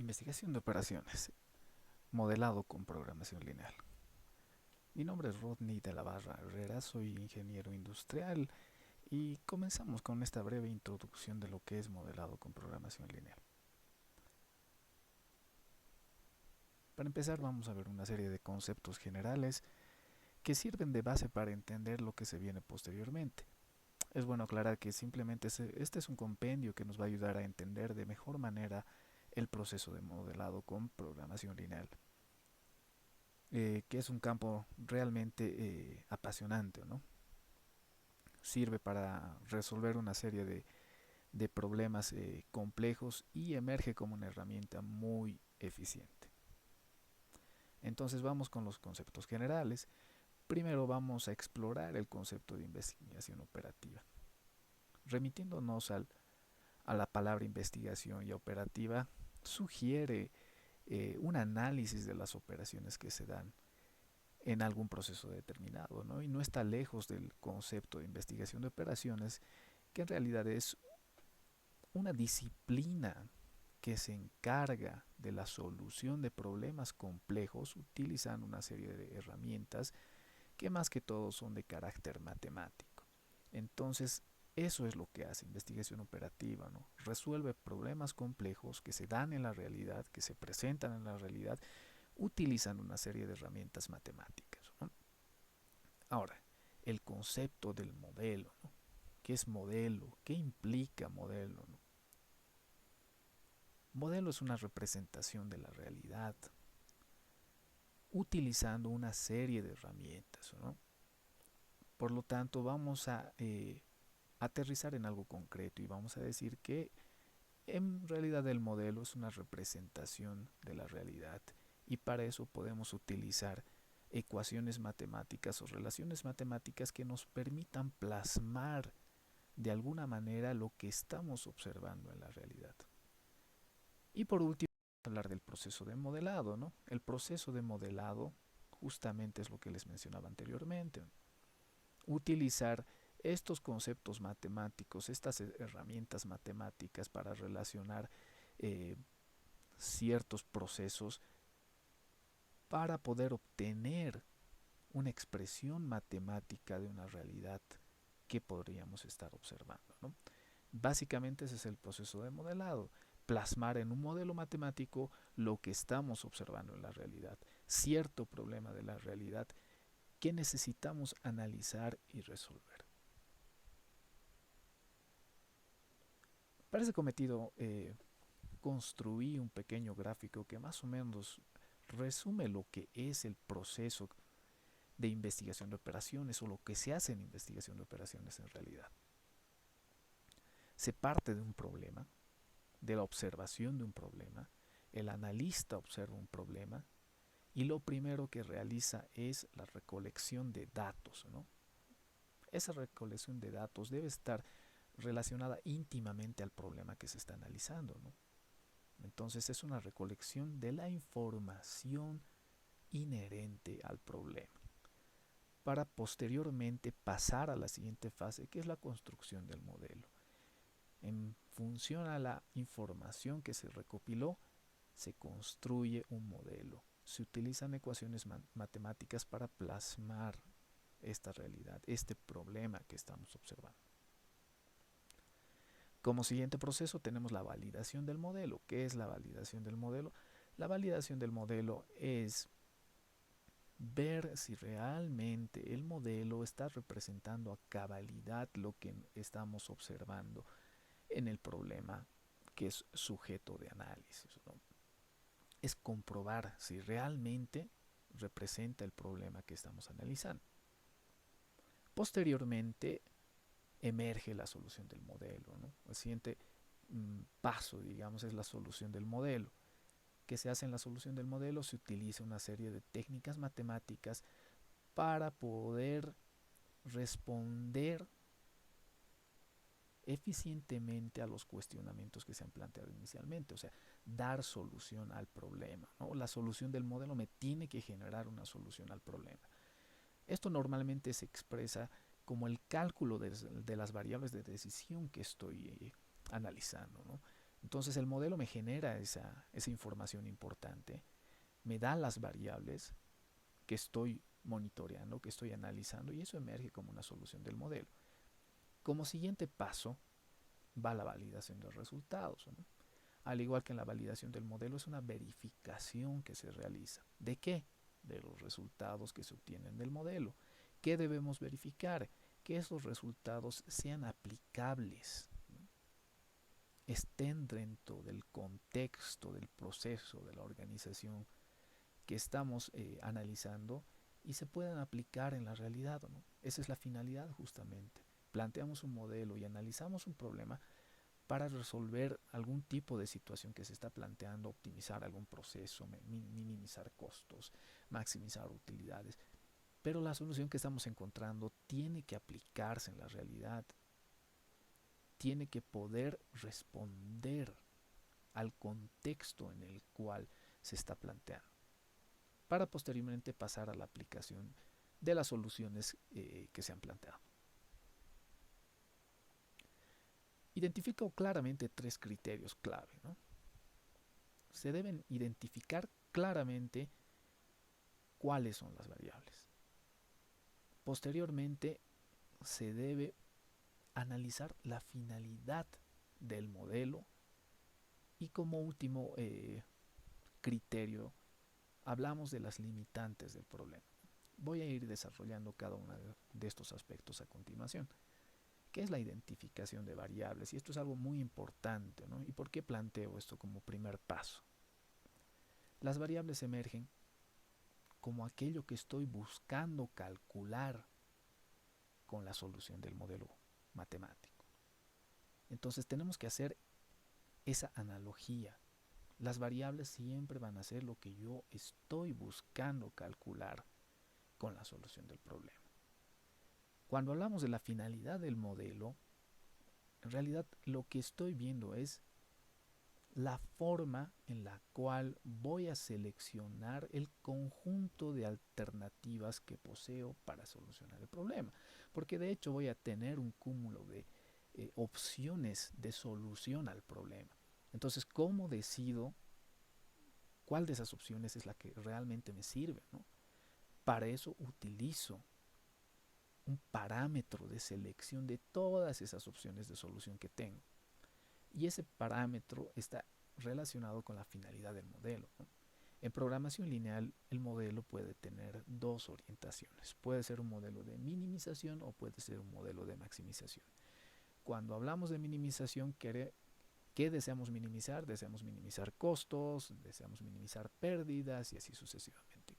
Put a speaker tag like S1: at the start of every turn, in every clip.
S1: Investigación de operaciones, modelado con programación lineal. Mi nombre es Rodney de la Barra Herrera, soy ingeniero industrial y comenzamos con esta breve introducción de lo que es modelado con programación lineal. Para empezar vamos a ver una serie de conceptos generales que sirven de base para entender lo que se viene posteriormente. Es bueno aclarar que simplemente este es un compendio que nos va a ayudar a entender de mejor manera el proceso de modelado con programación lineal. Que es un campo realmente apasionante, ¿no? Sirve para resolver una serie de problemas complejos y emerge como una herramienta muy eficiente. Entonces vamos con los conceptos generales. Primero vamos a explorar el concepto de investigación operativa. Remitiéndonos a la palabra investigación y operativa, sugiere un análisis de las operaciones que se dan en algún proceso determinado, ¿no? Y no está lejos del concepto de investigación de operaciones, que en realidad es una disciplina que se encarga de la solución de problemas complejos utilizando una serie de herramientas que más que todo son de carácter matemático. Entonces, eso es lo que hace investigación operativa, ¿no? Resuelve problemas complejos que se dan en la realidad, que se presentan en la realidad, utilizando una serie de herramientas matemáticas, ¿no? Ahora, el concepto del modelo, ¿no? ¿Qué es modelo? ¿Qué implica modelo, ¿no? Modelo es una representación de la realidad utilizando una serie de herramientas, ¿no? Por lo tanto, vamos a aterrizar en algo concreto y vamos a decir que en realidad el modelo es una representación de la realidad y para eso podemos utilizar ecuaciones matemáticas o relaciones matemáticas que nos permitan plasmar de alguna manera lo que estamos observando en la realidad. Y por último, hablar del proceso de modelado, ¿no? El proceso de modelado justamente es lo que les mencionaba anteriormente. Utilizar estos conceptos matemáticos, estas herramientas matemáticas para relacionar eh, ciertos procesos para poder obtener una expresión matemática de una realidad que podríamos estar observando, ¿no? Básicamente ese es el proceso de modelado, plasmar en un modelo matemático lo que estamos observando en la realidad, cierto problema de la realidad que necesitamos analizar y resolver. Para ese cometido construí un pequeño gráfico que más o menos resume lo que es el proceso de investigación de operaciones o lo que se hace en investigación de operaciones en realidad. Se parte de un problema, de la observación de un problema, el analista observa un problema y lo primero que realiza es la recolección de datos, ¿no? Esa recolección de datos debe estar relacionada íntimamente al problema que se está analizando, ¿no? Entonces es una recolección de la información inherente al problema para posteriormente pasar a la siguiente fase, que es la construcción del modelo. En función a la información que se recopiló, se construye un modelo. Se utilizan ecuaciones matemáticas para plasmar esta realidad, este problema que estamos observando. Como siguiente proceso tenemos la validación del modelo. ¿Qué es la validación del modelo? La validación del modelo es ver si realmente el modelo está representando a cabalidad lo que estamos observando en el problema que es sujeto de análisis, ¿no? Es comprobar si realmente representa el problema que estamos analizando. Posteriormente emerge la solución del modelo, ¿no? El siguiente paso, digamos, es la solución del modelo. ¿Qué se hace en la solución del modelo? Se utiliza una serie de técnicas matemáticas para poder responder eficientemente a los cuestionamientos que se han planteado inicialmente, o sea, dar solución al problema, ¿no? La solución del modelo me tiene que generar una solución al problema. Esto normalmente se expresa como el cálculo de las variables de decisión que estoy analizando, ¿no? Entonces el modelo me genera esa información importante, me da las variables que estoy monitoreando, que estoy analizando, y eso emerge como una solución del modelo. Como siguiente paso va la validación de resultados, ¿no? Al igual que en la validación del modelo, es una verificación que se realiza. ¿De qué? De los resultados que se obtienen del modelo. ¿Qué debemos verificar? Que esos resultados sean aplicables, ¿no? Estén dentro del contexto, del proceso, de la organización que estamos analizando y se puedan aplicar en la realidad, ¿no? Esa es la finalidad justamente. Planteamos un modelo y analizamos un problema para resolver algún tipo de situación que se está planteando, optimizar algún proceso, minimizar costos, maximizar utilidades. Pero la solución que estamos encontrando tiene que aplicarse en la realidad, tiene que poder responder al contexto en el cual se está planteando, para posteriormente pasar a la aplicación de las soluciones que se han planteado. Identifico claramente tres criterios clave, ¿no? Se deben identificar claramente cuáles son las variables. Posteriormente, se debe analizar la finalidad del modelo y como último criterio, hablamos de las limitantes del problema. Voy a ir desarrollando cada uno de estos aspectos a continuación. ¿Qué es la identificación de variables? Y esto es algo muy importante, ¿no? ¿Y por qué planteo esto como primer paso? Las variables emergen como aquello que estoy buscando calcular con la solución del modelo matemático. Entonces tenemos que hacer esa analogía. Las variables siempre van a ser lo que yo estoy buscando calcular con la solución del problema. Cuando hablamos de la finalidad del modelo, en realidad lo que estoy viendo es la forma en la cual voy a seleccionar el conjunto de alternativas que poseo para solucionar el problema. Porque de hecho voy a tener un cúmulo de opciones de solución al problema. Entonces, ¿cómo decido cuál de esas opciones es la que realmente me sirve, ¿no? Para eso utilizo un parámetro de selección de todas esas opciones de solución que tengo. Y ese parámetro está relacionado con la finalidad del modelo, ¿no? En programación lineal, el modelo puede tener dos orientaciones. Puede ser un modelo de minimización o puede ser un modelo de maximización. Cuando hablamos de minimización, ¿qué deseamos minimizar? Deseamos minimizar costos, deseamos minimizar pérdidas y así sucesivamente.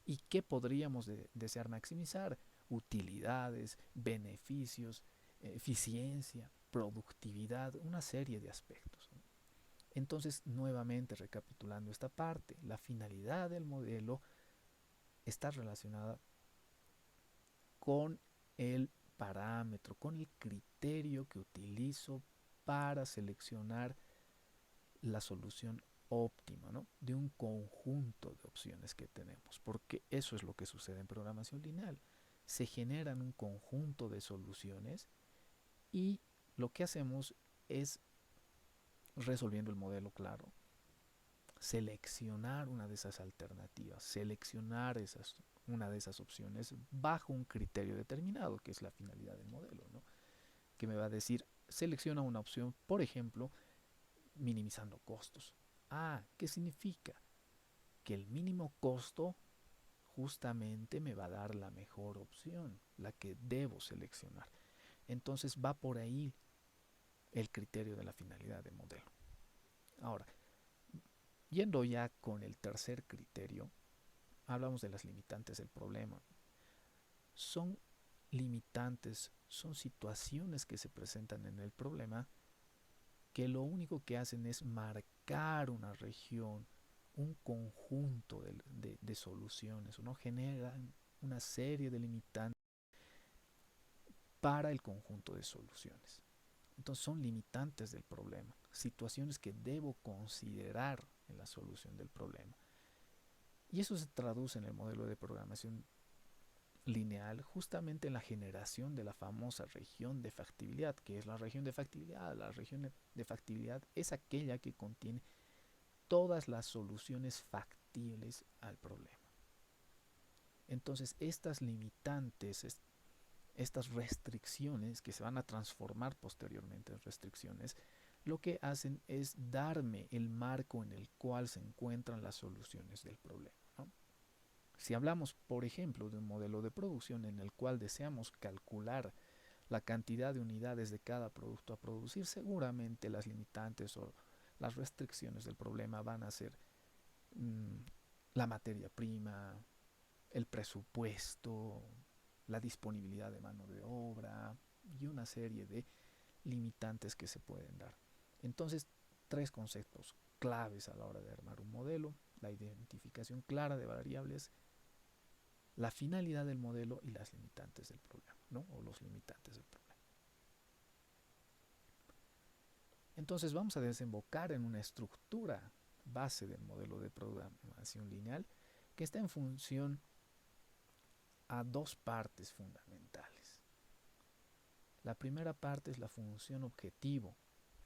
S1: ¿Y qué podríamos desear maximizar? Utilidades, beneficios, eficiencia, productividad, una serie de aspectos, ¿no? Entonces, nuevamente recapitulando esta parte, la finalidad del modelo está relacionada con el parámetro, con el criterio que utilizo para seleccionar la solución óptima, ¿no? De un conjunto de opciones que tenemos, porque eso es lo que sucede en programación lineal. Se generan un conjunto de soluciones y lo que hacemos es, resolviendo el modelo, claro, seleccionar una de esas alternativas, seleccionar una de esas opciones bajo un criterio determinado, que es la finalidad del modelo, ¿no? Que me va a decir, selecciona una opción, por ejemplo, minimizando costos. Ah, ¿qué significa? Que el mínimo costo justamente me va a dar la mejor opción, la que debo seleccionar. Entonces va por ahí el criterio de la finalidad del modelo. Ahora, yendo ya con el tercer criterio, hablamos de las limitantes del problema. Son limitantes, son situaciones que se presentan en el problema que lo único que hacen es marcar una región, un conjunto de soluciones, ¿no? Generan una serie de limitantes para el conjunto de soluciones. Entonces son limitantes del problema, situaciones que debo considerar en la solución del problema. Y eso se traduce en el modelo de programación lineal justamente en la generación de la famosa región de factibilidad. ¿Qué es la región de factibilidad? La región de factibilidad es aquella que contiene todas las soluciones factibles al problema. Entonces, estas limitantes, estas restricciones que se van a transformar posteriormente en restricciones, lo que hacen es darme el marco en el cual se encuentran las soluciones del problema, ¿no? Si hablamos, por ejemplo, de un modelo de producción en el cual deseamos calcular la cantidad de unidades de cada producto a producir, seguramente las limitantes o las restricciones del problema van a ser mmm, la materia prima, el presupuesto, la disponibilidad de mano de obra y una serie de limitantes que se pueden dar. Entonces, tres conceptos claves a la hora de armar un modelo: la identificación clara de variables, la finalidad del modelo y las limitantes del problema, ¿no? O los limitantes del problema. Entonces vamos a desembocar en una estructura base del modelo de programación lineal que está en función a dos partes fundamentales. La primera parte es la función objetivo,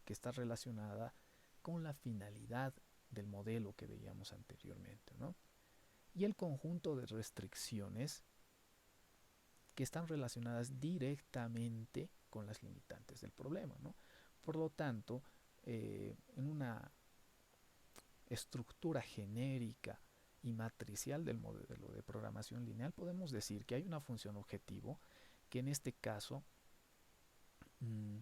S1: que está relacionada con la finalidad del modelo que veíamos anteriormente, ¿no? Y el conjunto de restricciones que están relacionadas directamente con las limitantes del problema, ¿no? Por lo tanto, en una estructura genérica y matricial del modelo de programación lineal podemos decir que hay una función objetivo que en este caso mmm,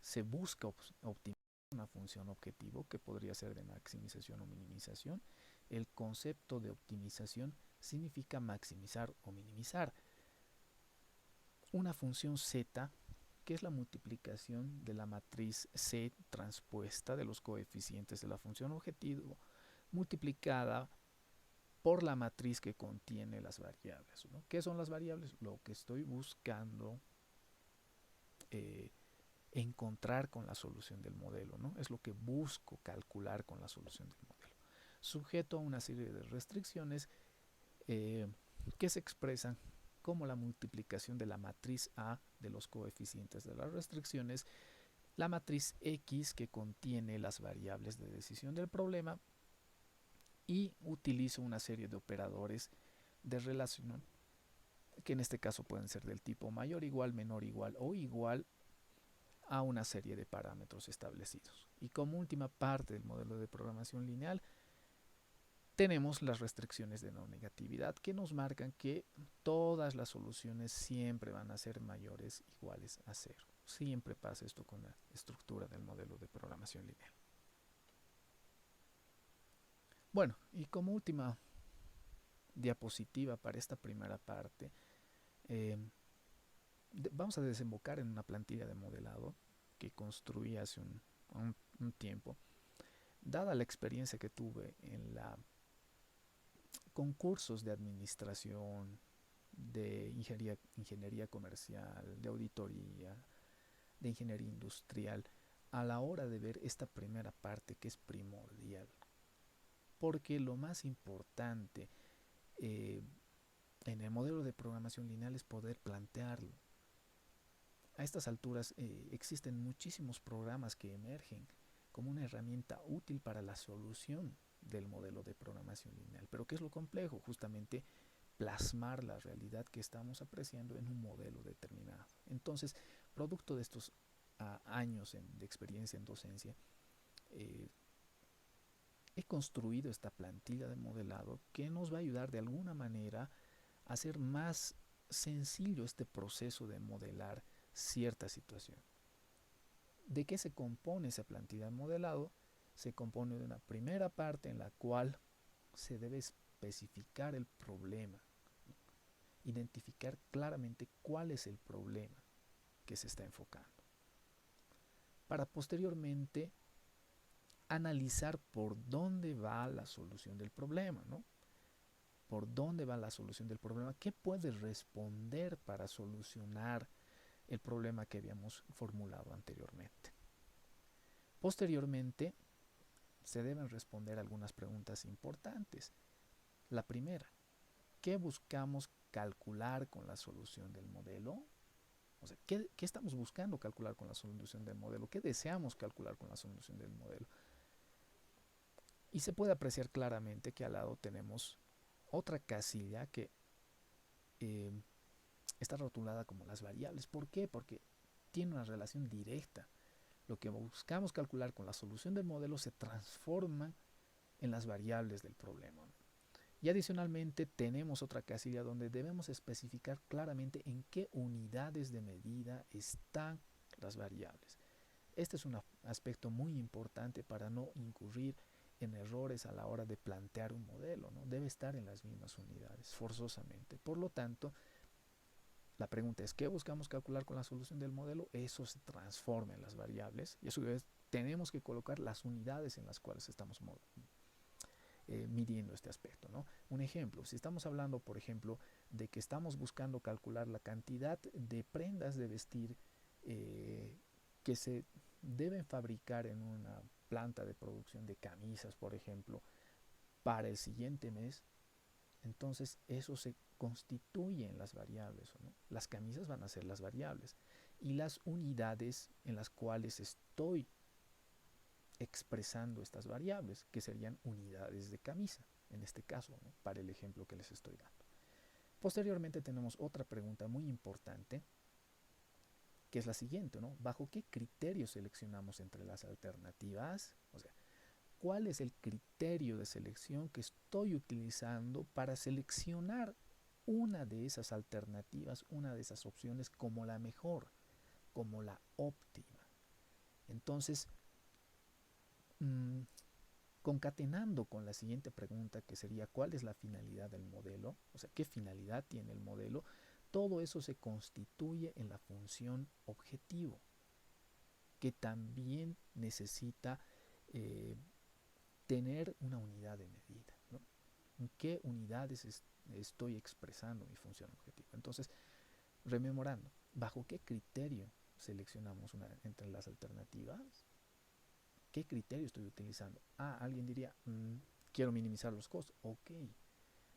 S1: se busca optimizar una función objetivo que podría ser de maximización o minimización. El concepto de optimización significa maximizar o minimizar. Una función z, que es la multiplicación de la matriz C transpuesta de los coeficientes de la función objetivo, multiplicada por la matriz que contiene las variables, ¿no? ¿Qué son las variables? Lo que estoy buscando encontrar con la solución del modelo, ¿no? Es lo que busco calcular con la solución del modelo, sujeto a una serie de restricciones que se expresan como la multiplicación de la matriz A de los coeficientes de las restricciones, la matriz X que contiene las variables de decisión del problema, y utilizo una serie de operadores de relación que en este caso pueden ser del tipo mayor igual, menor igual o igual a una serie de parámetros establecidos. Y como última parte del modelo de programación lineal tenemos las restricciones de no negatividad, que nos marcan que todas las soluciones siempre van a ser mayores iguales a cero. Siempre pasa esto con la estructura del modelo de programación lineal. Bueno, y como última diapositiva para esta primera parte, vamos a desembocar en una plantilla de modelado que construí hace un tiempo. Dada la experiencia que tuve en la concursos de administración, de ingeniería comercial, de auditoría, de ingeniería industrial, a la hora de ver esta primera parte que es primordial. Porque lo más importante en el modelo de programación lineal es poder plantearlo. A estas alturas existen muchísimos programas que emergen como una herramienta útil para la solución del modelo de programación lineal. Pero ¿qué es lo complejo? Justamente plasmar la realidad que estamos apreciando en un modelo determinado. Entonces, producto de estos años de experiencia en docencia, he construido esta plantilla de modelado que nos va a ayudar de alguna manera a hacer más sencillo este proceso de modelar cierta situación. ¿De qué se compone esa plantilla de modelado? Se compone de una primera parte en la cual se debe especificar el problema, identificar claramente cuál es el problema que se está enfocando, para posteriormente analizar por dónde va la solución del problema, ¿no? Por dónde va la solución del problema, qué puede responder para solucionar el problema que habíamos formulado anteriormente. Posteriormente, se deben responder algunas preguntas importantes. La primera, ¿qué buscamos calcular con la solución del modelo? O sea, ¿qué estamos buscando calcular con la solución del modelo? ¿Qué deseamos calcular con la solución del modelo? Y se puede apreciar claramente que al lado tenemos otra casilla que eh, está rotulada como las variables. ¿Por qué? Porque tiene una relación directa. Lo que buscamos calcular con la solución del modelo se transforma en las variables del problema. Y adicionalmente tenemos otra casilla donde debemos especificar claramente en qué unidades de medida están las variables. Este es un aspecto muy importante para no incurrir en errores a la hora de plantear un modelo, ¿no? Debe estar en las mismas unidades, forzosamente. Por lo tanto, la pregunta es, ¿qué buscamos calcular con la solución del modelo? Eso se transforma en las variables y a su vez tenemos que colocar las unidades en las cuales estamos midiendo este aspecto, ¿no? Un ejemplo, si estamos hablando, por ejemplo, de que estamos buscando calcular la cantidad de prendas de vestir que se deben fabricar en una planta de producción de camisas, por ejemplo, para el siguiente mes, entonces eso se constituye en las variables, ¿no? Las camisas van a ser las variables y las unidades en las cuales estoy expresando estas variables, que serían unidades de camisa, en este caso, ¿no? Para el ejemplo que les estoy dando. Posteriormente tenemos otra pregunta muy importante, que es la siguiente, ¿no? ¿Bajo qué criterios seleccionamos entre las alternativas? O sea, ¿cuál es el criterio de selección que estoy utilizando para seleccionar una de esas alternativas, una de esas opciones como la mejor, como la óptima? Entonces, mmm, concatenando con la siguiente pregunta, que sería ¿cuál es la finalidad del modelo? O sea, ¿qué finalidad tiene el modelo? Todo eso se constituye en la función objetivo, que también necesita eh, tener una unidad de medida, ¿no? ¿En qué unidades estoy expresando mi función objetivo? Entonces, rememorando, ¿bajo qué criterio seleccionamos entre las alternativas? ¿Qué criterio estoy utilizando? Alguien diría, quiero minimizar los costos. Ok,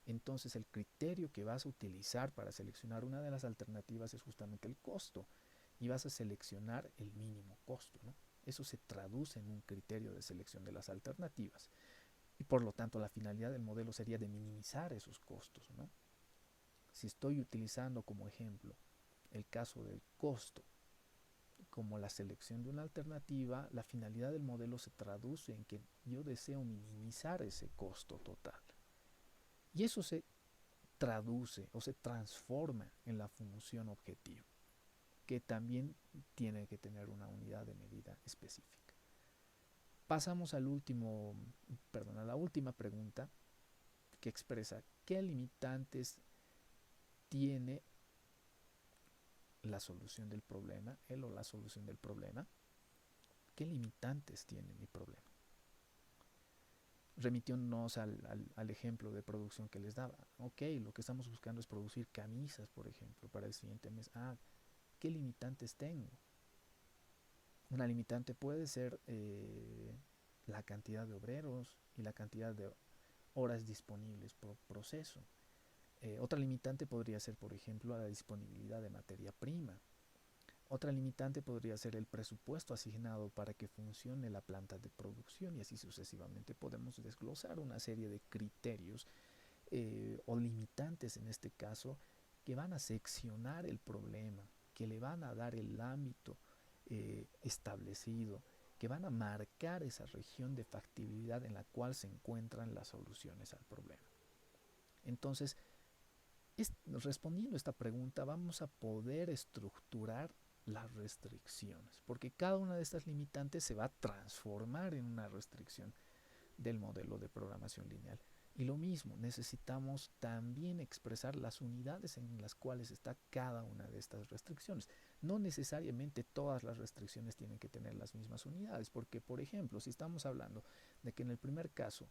S1: entonces el criterio que vas a utilizar para seleccionar una de las alternativas es justamente el costo. Y vas a seleccionar el mínimo costo, ¿no? Eso se traduce en un criterio de selección de las alternativas. Y por lo tanto la finalidad del modelo sería de minimizar esos costos, ¿no? Si estoy utilizando como ejemplo el caso del costo como la selección de una alternativa, la finalidad del modelo se traduce en que yo deseo minimizar ese costo total. Y eso se traduce o se transforma en la función objetivo, que también tiene que tener una unidad de medida específica. Pasamos a la última pregunta, que expresa qué limitantes tiene la solución del problema, él o la solución del problema. ¿Qué limitantes tiene mi problema? Remitiéndonos al ejemplo de producción que les daba. Ok, lo que estamos buscando es producir camisas, por ejemplo, para el siguiente mes. ¿Qué limitantes tengo? Una limitante puede ser la cantidad de obreros y la cantidad de horas disponibles por proceso. Otra limitante podría ser, por ejemplo, la disponibilidad de materia prima. Otra limitante podría ser el presupuesto asignado para que funcione la planta de producción, y así sucesivamente podemos desglosar una serie de criterios o limitantes en este caso, que van a seccionar el problema, que le van a dar el ámbito establecido, que van a marcar esa región de factibilidad en la cual se encuentran las soluciones al problema. Entonces, respondiendo a esta pregunta, vamos a poder estructurar las restricciones, porque cada una de estas limitantes se va a transformar en una restricción del modelo de programación lineal. Y lo mismo, necesitamos también expresar las unidades en las cuales está cada una de estas restricciones. No necesariamente todas las restricciones tienen que tener las mismas unidades, porque, por ejemplo, si estamos hablando de que en el primer caso,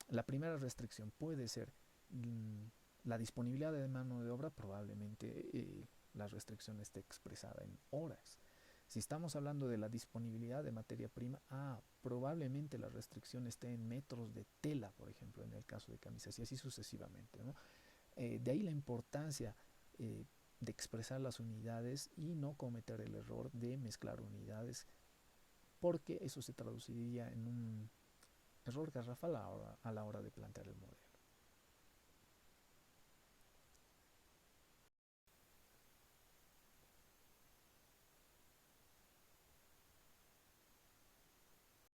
S1: la primera restricción puede ser la disponibilidad de mano de obra, probablemente la restricción esté expresada en horas. Si estamos hablando de la disponibilidad de materia prima, probablemente la restricción esté en metros de tela, por ejemplo, en el caso de camisas, y así sucesivamente, ¿no? De ahí la importancia de expresar las unidades y no cometer el error de mezclar unidades, porque eso se traduciría en un error garrafal a la hora de plantear el modelo.